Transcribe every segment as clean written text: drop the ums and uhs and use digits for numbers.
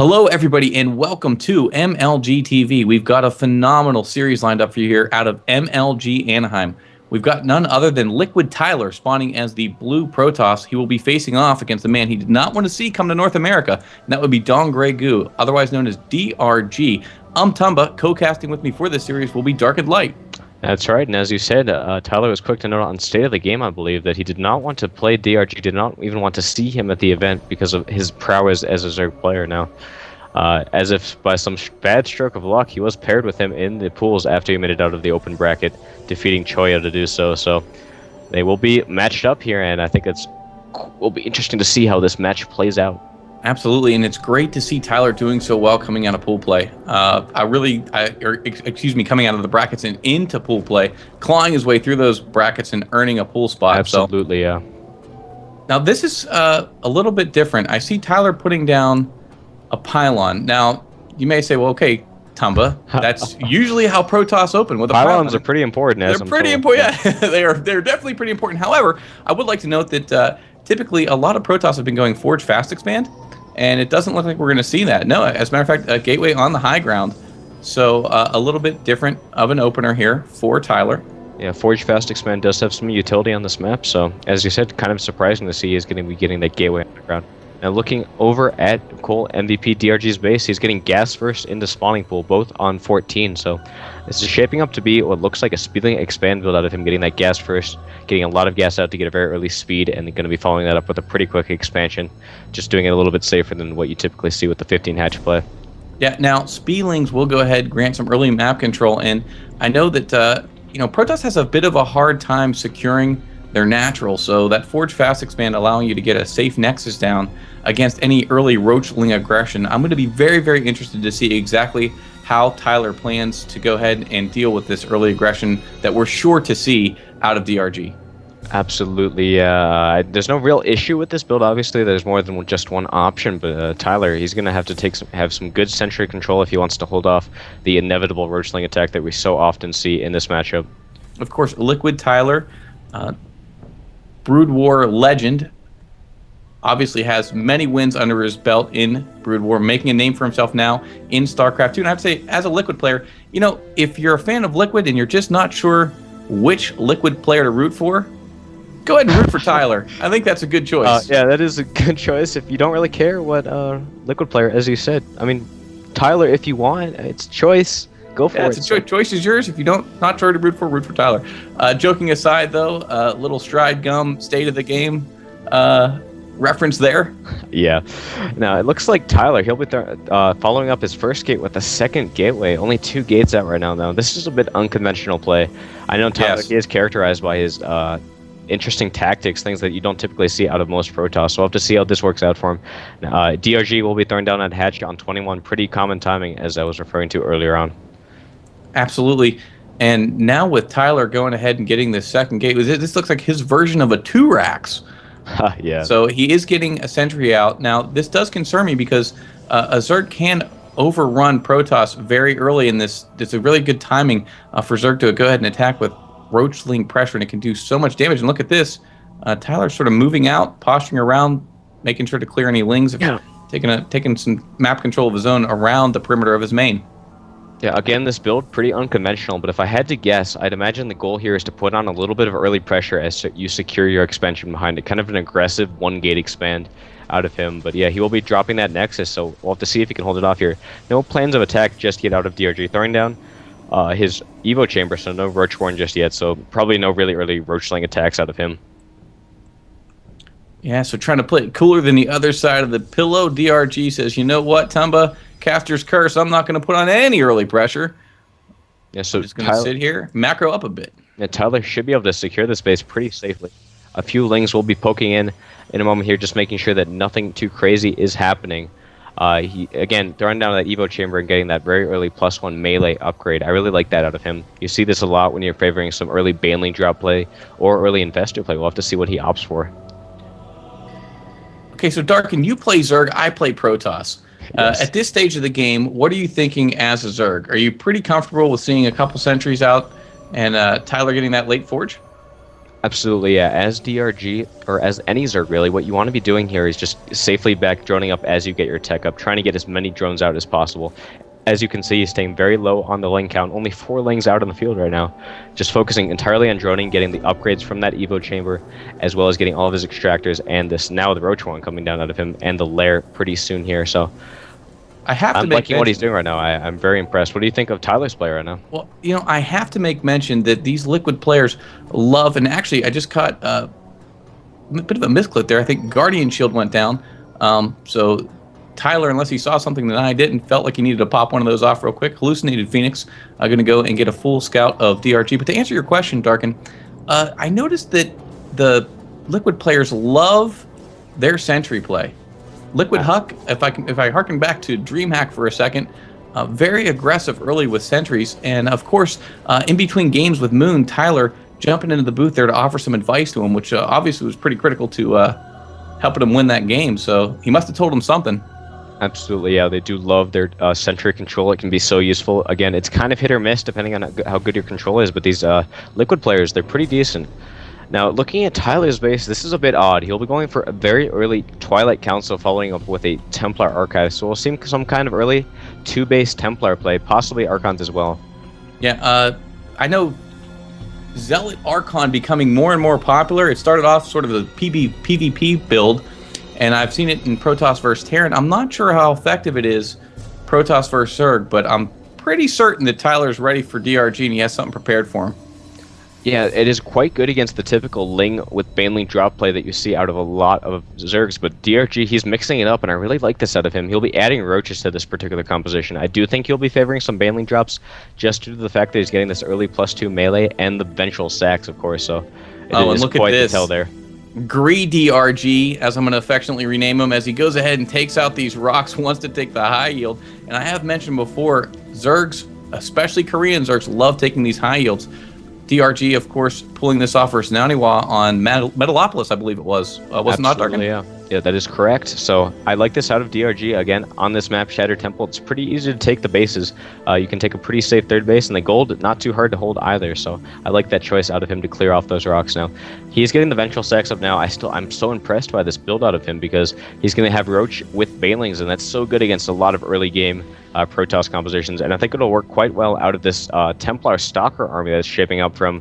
Hello, everybody, and welcome to MLG TV. We've got a phenomenal series lined up for you here out of MLG Anaheim. We've got none other than Liquid Tyler spawning as the blue Protoss. He will be facing off against the man he did not want to see come to North America, and that would be Don Grey Goo, otherwise known as DRG. Tumba, co-casting with me for this series will be Dark and Light. That's right, and as you said, Tyler was quick to note on State of the Game, I believe, that he did not want to play DRG, did not even want to see him at the event because of his prowess as a Zerg player now. As if by some bad stroke of luck, he was paired with him in the pools after he made it out of the open bracket, defeating Choya to do so. So they will be matched up here, and I think will be interesting to see how this match plays out. Absolutely, and it's great to see Tyler doing so well coming out of pool play. Coming out of the brackets and into pool play, clawing his way through those brackets and earning a pool spot. Absolutely, yeah. Now this is a little bit different. I see Tyler putting down a pylon. Now you may say, well, okay, Tumba, that's usually how Protoss open with a pylon. Pylons are pretty important. They're pretty important. Yeah, they're definitely pretty important. However, I would like to note that typically a lot of Protoss have been going Forge Fast Expand. And it doesn't look like we're going to see that. No, as a matter of fact, a Gateway on the high ground. So a little bit different of an opener here for Tyler. Yeah, Forge Fast Expand does have some utility on this map. So, as you said, kind of surprising to see he's going to be getting that Gateway on the ground. Now, looking over at Cole MVP DRG's base, he's getting gas first into spawning pool, both on 14. So, this is shaping up to be what looks like a speeding expand build out of him getting that gas first, getting a lot of gas out to get a very early speed, and going to be following that up with a pretty quick expansion, just doing it a little bit safer than what you typically see with the 15 hatch play. Yeah, now Speedlings will go ahead, grant some early map control, and I know that Protoss has a bit of a hard time securing their natural, so that Forge Fast Expand allowing you to get a safe nexus down against any early roachling aggression. I'm going to be very, very interested to see exactly how Tyler plans to go ahead and deal with this early aggression that we're sure to see out of DRG. Absolutely. There's no real issue with this build. Obviously, there's more than just one option, but Tyler, he's going to have to have some good sentry control if he wants to hold off the inevitable roachling attack that we so often see in this matchup. Of course, Liquid Tyler, Brood War legend, obviously has many wins under his belt in Brood War, making a name for himself now in StarCraft 2. And I have to say, as a Liquid player, if you're a fan of Liquid and you're just not sure which Liquid player to root for, go ahead and root for Tyler. I think that's a good choice. Yeah, that is a good choice if you don't really care what Liquid player, as you said. I mean, Tyler, if you want, it's choice. Go for it. Choice is yours. If you not sure to root for Tyler. Joking aside, though, little Stride Gum State of the Game reference there. Yeah. Now, it looks like Tyler, he'll be following up his first gate with a second gateway. Only 2 gates out right now, though. This is a bit unconventional play. I know Tyler, he is characterized by his interesting tactics, things that you don't typically see out of most Protoss. So we'll have to see how this works out for him. DRG will be throwing down at hatch on 21. Pretty common timing, as I was referring to earlier on. Absolutely. And now with Tyler going ahead and getting this second gate, this looks like his version of a 2-racks. Yeah. So he is getting a sentry out. Now, this does concern me because a Zerg can overrun Protoss very early in this. It's a really good timing for Zerg to go ahead and attack with roachling pressure, and it can do so much damage. And look at this. Tyler's sort of moving out, posturing around, making sure to clear any lings, taking some map control of his own around the perimeter of his main. Yeah, again, this build, pretty unconventional, but if I had to guess, I'd imagine the goal here is to put on a little bit of early pressure as you secure your expansion behind it. Kind of an aggressive 1-gate expand out of him. But yeah, he will be dropping that Nexus, so we'll have to see if he can hold it off here. No plans of attack just yet out of DRG. Throwing down his Evo Chamber, so no Roachborn just yet, so probably no really early Roachling attacks out of him. Yeah, so trying to play it cooler than the other side of the pillow. DRG says, you know what, Tumba? Caster's Curse, I'm not going to put on any early pressure. Yeah, so I'm just going to sit here, macro up a bit. Yeah, Tyler should be able to secure this base pretty safely. A few Lings will be poking in a moment here, just making sure that nothing too crazy is happening. He again, throwing down that Evo Chamber and getting that very early +1 melee upgrade. I really like that out of him. You see this a lot when you're favoring some early Baneling drop play or early Investor play. We'll have to see what he opts for. Okay, so Darkin, you play Zerg, I play Protoss. Yes. At this stage of the game, what are you thinking as a Zerg? Are you pretty comfortable with seeing a couple sentries out and Tyler getting that late forge? Absolutely, yeah. As DRG, or as any Zerg really, what you want to be doing here is just safely back droning up as you get your tech up, trying to get as many drones out as possible. As you can see, he's staying very low on the lane count, only 4 lanes out in the field right now. Just focusing entirely on droning, getting the upgrades from that Evo chamber, as well as getting all of his extractors, and this now the Roach one coming down out of him, and the lair pretty soon here, so... I'm liking what he's doing right now. I'm very impressed. What do you think of Tyler's play right now? Well, I have to make mention that these Liquid players love, and actually, I just caught a bit of a misclick there. I think Guardian Shield went down. So Tyler, unless he saw something that I didn't, felt like he needed to pop one of those off real quick. Hallucinated Phoenix. I'm going to go and get a full scout of DRG. But to answer your question, Darkin, I noticed that the Liquid players love their sentry play. Liquid Huck, if I harken back to DreamHack for a second, very aggressive early with sentries, and of course, in between games with Moon, Tyler jumping into the booth there to offer some advice to him, which obviously was pretty critical to helping him win that game. So he must have told him something. Absolutely, yeah. They do love their sentry control. It can be so useful. Again, it's kind of hit or miss depending on how good your control is, but these Liquid players, they're pretty decent. Now, looking at Tyler's base, this is a bit odd. He'll be going for a very early Twilight Council following up with a Templar Archive, so we'll see some kind of early 2-base Templar play, possibly Archons as well. Yeah, I know Zealot Archon becoming more and more popular. It started off sort of a PvP build, and I've seen it in Protoss vs. Terran. I'm not sure how effective it is Protoss vs. Zerg, but I'm pretty certain that Tyler's ready for DRG and he has something prepared for him. Yeah, it is quite good against the typical Ling with Baneling drop play that you see out of a lot of Zergs, but DRG, he's mixing it up, and I really like this out of him. He'll be adding Roaches to this particular composition. I do think he'll be favoring some Baneling drops, just due to the fact that he's getting this early +2 melee, and the vengeful sacks, of course, so it is look quite at this. the tell there. Gree DRG, as I'm going to affectionately rename him, as he goes ahead and takes out these rocks, wants to take the high yield, and I have mentioned before, Zergs, especially Korean Zergs, love taking these high yields. DRG, of course, pulling this off versus Naniwa on Metalopolis, I believe it was. Was it not, Darkin? Yeah, that is correct. So I like this out of DRG. Again, on this map, Shattered Temple, it's pretty easy to take the bases. You can take a pretty safe third base, and the gold, not too hard to hold either. So I like that choice out of him to clear off those rocks now. He's getting the Vengeful Sacks up now. I'm so impressed by this build out of him because he's going to have Roach with Banelings, and that's so good against a lot of early game Protoss compositions. And I think it'll work quite well out of this Templar Stalker army that's shaping up from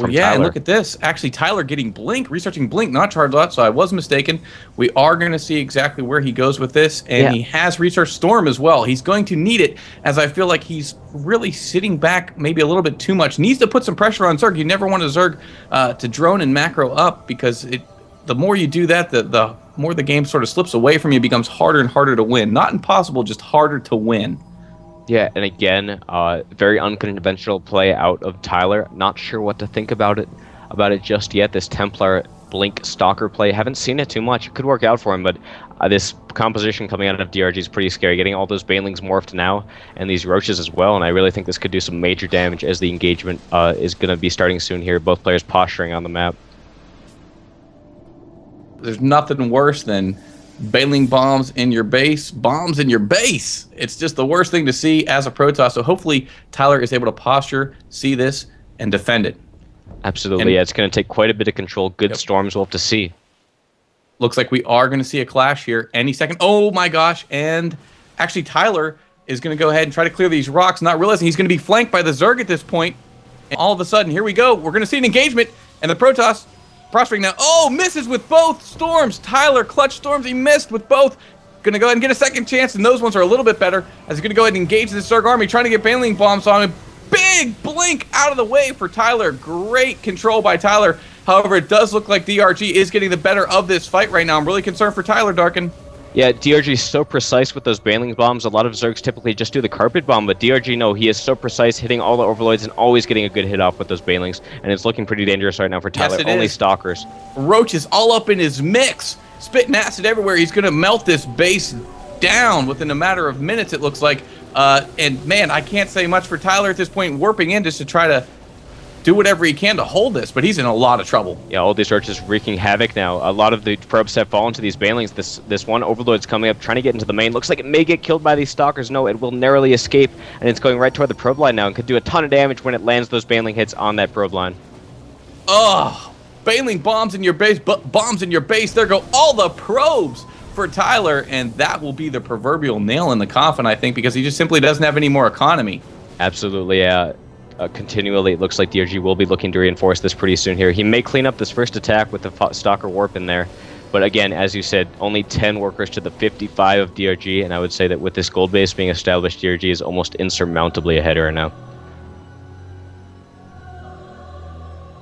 yeah, Tyler. And look at this. Actually, Tyler getting Blink, researching Blink, not Charizard, so I was mistaken. We are going to see exactly where he goes with this, and he has researched Storm as well. He's going to need it, as I feel like he's really sitting back maybe a little bit too much. Needs to put some pressure on Zerg. You never want a Zerg to drone and macro up, because the more you do that, the more the game sort of slips away from you, becomes harder and harder to win. Not impossible, just harder to win. Yeah, and again, very unconventional play out of Tyler. Not sure what to think about it just yet. This Templar Blink Stalker play, haven't seen it too much. It could work out for him, but this composition coming out of DRG is pretty scary. Getting all those Banelings morphed now, and these Roaches as well, and I really think this could do some major damage as the engagement is going to be starting soon here. Both players posturing on the map. There's nothing worse than Baneling bombs in your base, It's just the worst thing to see as a Protoss. So hopefully Tyler is able to posture, see this, and defend it. Absolutely, yeah. It's going to take quite a bit of control. Good storms we'll have to see. Looks like we are going to see a clash here any second. Oh my gosh. And actually Tyler is going to go ahead and try to clear these rocks, not realizing he's going to be flanked by the Zerg at this point. And all of a sudden, here we go. We're going to see an engagement, and the Protoss prospering now. Oh, misses with both storms. Tyler clutch storms. He missed with both. Going to go ahead and get a second chance, and those ones are a little bit better, as he's going to go ahead and engage the Zerg army, trying to get Baneling bombs on him. Big blink out of the way for Tyler. Great control by Tyler. However, it does look like DRG is getting the better of this fight right now. I'm really concerned for Tyler, Darkin. Yeah, DRG is so precise with those Baneling bombs. A lot of Zergs typically just do the carpet bomb, but DRG, no, he is so precise, hitting all the overlords and always getting a good hit off with those Banelings, and it's looking pretty dangerous right now for Tyler. Yes, only is. Stalkers. Roach is all up in his mix, spitting acid everywhere. He's going to melt this base down within a matter of minutes, it looks like. And man, I can't say much for Tyler at this point, warping in just to try to do whatever he can to hold this, but he's in a lot of trouble. Yeah, all these Roaches wreaking havoc now. A lot of the probes have fallen to these Banelings. This one Overlord's coming up, trying to get into the main. Looks like it may get killed by these Stalkers. No, it will narrowly escape, and it's going right toward the probe line now and could do a ton of damage when it lands those Baneling hits on that probe line. Oh, Bailing bombs in your base, bombs in your base. There go all the probes for Tyler, and that will be the proverbial nail in the coffin, I think, because he just simply doesn't have any more economy. Absolutely, continually, it looks like DRG will be looking to reinforce this pretty soon here. He may clean up this first attack with the Stalker Warp in there, but again, as you said, only 10 workers to the 55 of DRG, and I would say that with this gold base being established, DRG is almost insurmountably ahead right now.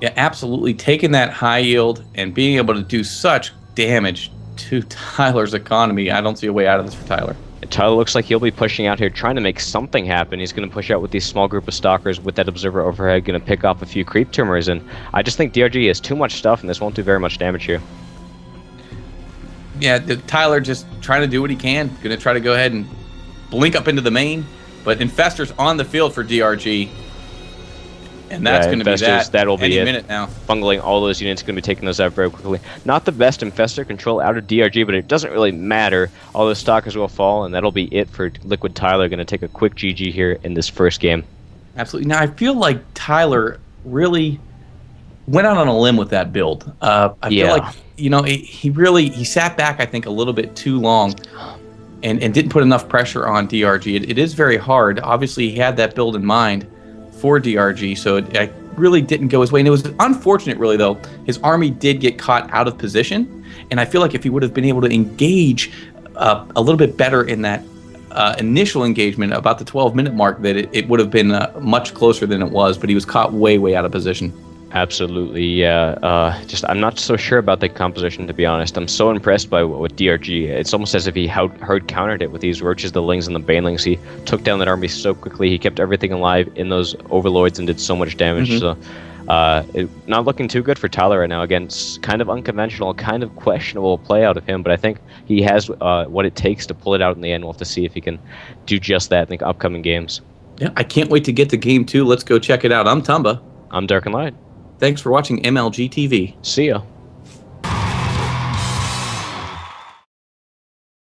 Yeah, absolutely. Taking that high yield and being able to do such damage to Tyler's economy, I don't see a way out of this for Tyler. Tyler looks like he'll be pushing out here, trying to make something happen. He's going to push out with these small group of stalkers with that observer overhead, going to pick off a few creep tumors, and I just think DRG has too much stuff, and this won't do very much damage here. Yeah, Tyler just trying to do what he can. Going to try to go ahead and blink up into the main, but Infestor's on the field for DRG. And that's going to be that. That'll be any minute now. Bungling all those units, going to be taking those out very quickly. Not the best Infestor control out of DRG, but it doesn't really matter. All those stalkers will fall, and that'll be it for Liquid Tyler. Going to take a quick GG here in this first game. Absolutely. Now, I feel like Tyler really went out on a limb with that build. I feel like, he sat back, I think, a little bit too long and didn't put enough pressure on DRG. It is very hard. Obviously, he had that build in mind for DRG, so it really didn't go his way. And it was unfortunate, really, though. His army did get caught out of position, and I feel like if he would have been able to engage a little bit better in that initial engagement, about the 12-minute mark, that it would have been much closer than it was, but he was caught way out of position. Absolutely, yeah. I'm not so sure about the composition, to be honest. I'm so impressed by with DRG. It's almost as if he hard countered it with these Roaches, the Lings, and the Banelings. He took down that army so quickly. He kept everything alive in those Overlords and did so much damage. So, not looking too good for Tyler right now. Again, it's kind of unconventional, kind of questionable play out of him, but I think he has what it takes to pull it out in the end. We'll have to see if he can do just that in the upcoming games. Yeah, I can't wait to get to Game 2. Let's go check it out. I'm Tumba. I'm Dark and Light. Thanks for watching MLG TV. See ya.